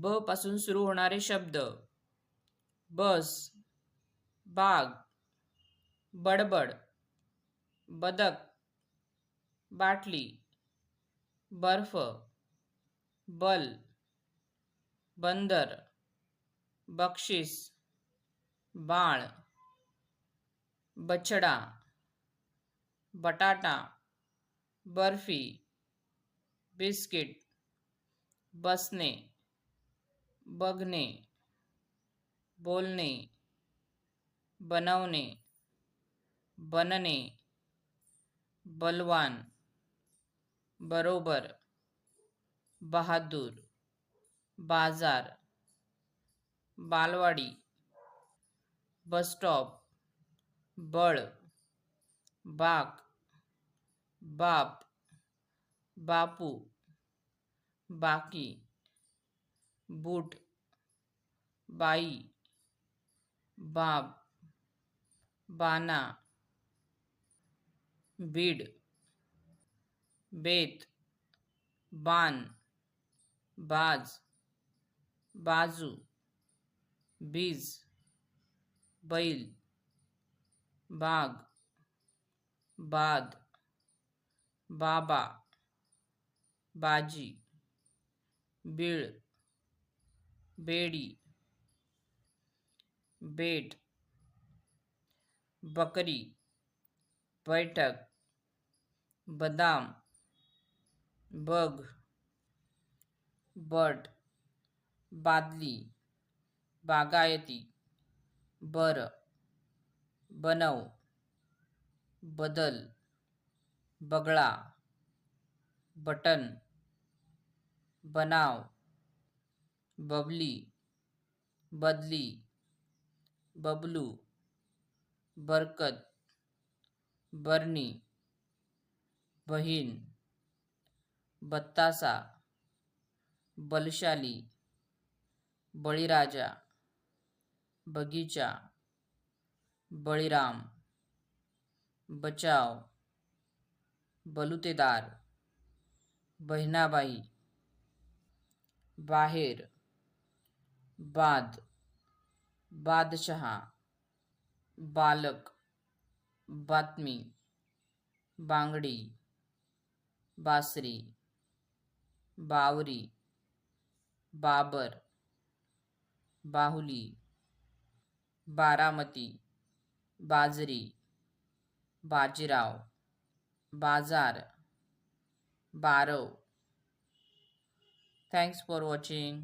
ब पासून सुरू होणारे शब्द: बस, बाग, बडबड, बदक, बाटली, बर्फ, बल, बंदर, बक्षीस, बाळ, बछडा, बटाटा, बर्फी, बिस्किट, बसणे, बघणे, बोलणे, बनवणे, बनणे, बलवान, बरोबर, बहादूर, बाजार, बालवाडी, बसस्टॉप, बळ, बाक, बाप, बापू, बाकी, बूट, बाई, बाब, बाना, बीड, बेत, बान, बाज, बाजू, बीज, बैल, बाग, बाद, बाबा, बाजी, बीळ, बेडी, बेट, बकरी, बैठक, बदाम, बग, बट, बादली, बागायती, बर, बनव, बदल, बगळा, बटन, बनाव, बबली, बदली, बबलू, बरकत, बरणी, बहीण, बत्तासा, बलशाली, बळीराजा, बगीचा, बळीराम, बचाव, बलुतेदार, बहिणाबाई, बाहेर, बाद, बादशहा, बालक, बातमी, बांगडी, बासरी, बावरी, बाबर, बाहुली, बारामती, बाजरी, बाजीराव, बाजार, बारव. Thanks for watching.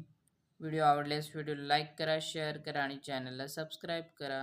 व्हिडिओ आवडल्यास व्हिडिओला लाईक करा, शेअर करा आणि चॅनलला सबस्क्राईब करा.